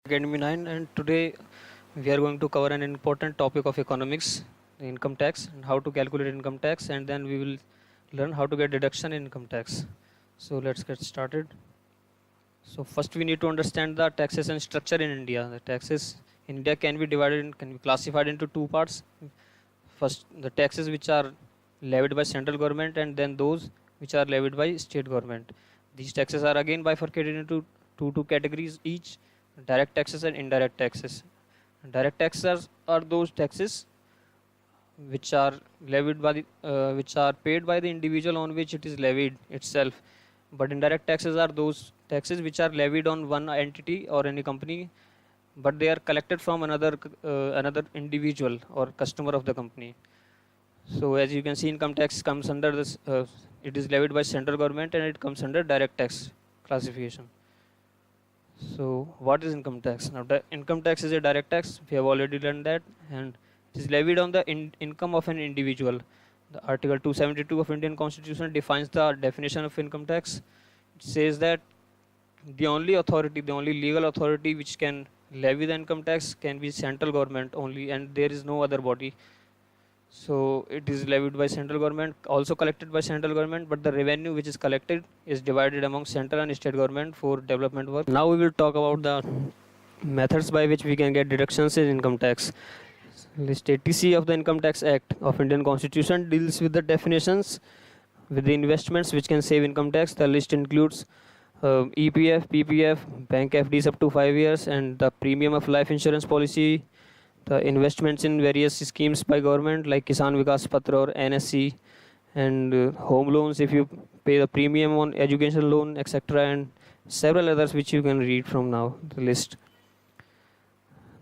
Academy 9, and today we are going to cover an important topic of economics, the income tax, and how to calculate income tax, and then we will learn how to get deduction in income tax. So let's get started. So first we need to understand the taxation structure in India. The taxes in India can be classified into two parts. First, the taxes which are levied by central government, and then those which are levied by state government. These taxes are again bifurcated into two categories each: direct taxes and indirect taxes. Direct taxes are those taxes which are levied by which are paid by the individual on which it is levied itself. But indirect taxes are those taxes which are levied on one entity or any company, but they are collected from another individual or customer of the company. So as you can see, income tax comes under this. It is levied by central government and it comes under direct tax classification. So what is income tax? Now, income tax is a direct tax. We have already learned that, and it is levied on the income of an individual. The Article 272 of Indian Constitution defines the definition of income tax. It says that the only legal authority which can levy the income tax can be central government only, and there is no other body. So it is levied by central government, also collected by central government, but the revenue which is collected is divided among central and state government for development work. Now we will talk about the methods by which we can get deductions in income tax. List 80C of the Income Tax Act of Indian Constitution deals with the definitions with the investments which can save income tax. The list includes EPF, PPF, bank FDs up to 5 years, and the premium of life insurance policy, the investments in various schemes by government like Kisan Vikas Patra or NSC, and home loans if you pay the premium on education loan, etc., and several others which you can read from now the list.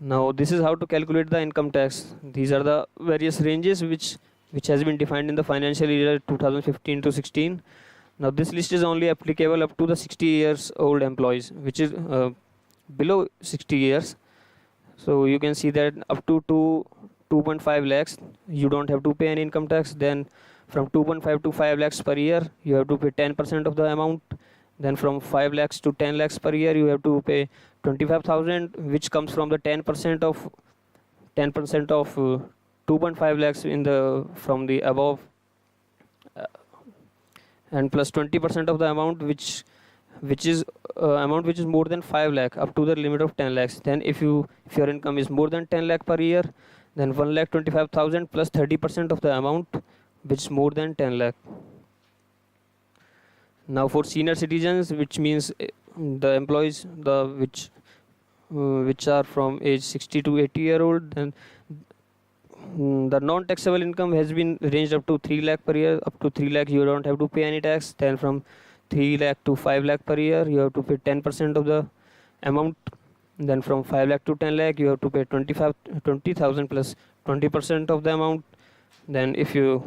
Now this is how to calculate the income tax. These are the various ranges which has been defined in the financial year 2015 to 16. Now this list is only applicable up to the 60 years old employees, which is below 60 years. So you can see that up to 2.5 lakhs you don't have to pay any income tax. Then from 2.5 to 5 lakhs per year you have to pay 10% of the amount. Then from 5 lakhs to 10 lakhs per year you have to pay 25,000, which comes from the 10% of 2.5 lakhs from the above, and plus 20% of the amount which is more than 5 lakh up to the limit of 10 lakhs. Then if your income is more than 10 lakh per year, then 1,25,000 plus 30% of the amount which is more than 10 lakh. Now for senior citizens, which means the employees which are from age 60 to 80 year old, then the non-taxable income has been ranged up to 3 lakh per year. Up to 3 lakh you don't have to pay any tax. Then from 3 lakh to 5 lakh per year you have to pay 10% of the amount. Then from 5 lakh to 10 lakh you have to pay 20,000 plus 20% of the amount. Then if your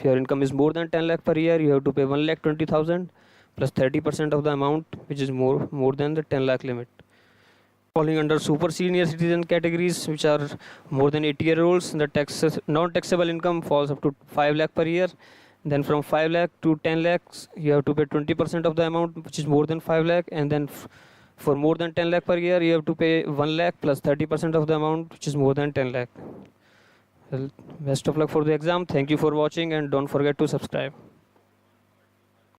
income is more than 10 lakh per year, you have to pay 1,20,000 plus 30% of the amount, which is more than the 10 lakh limit. Falling under super senior citizen categories, which are more than 80-year-olds, the non-taxable income falls up to 5 lakh per year. Then from 5 lakh to 10 lakhs, you have to pay 20% of the amount, which is more than 5 lakh. And then for more than 10 lakh per year, you have to pay 1 lakh plus 30% of the amount, which is more than 10 lakh. Well, best of luck for the exam. Thank you for watching, and don't forget to subscribe.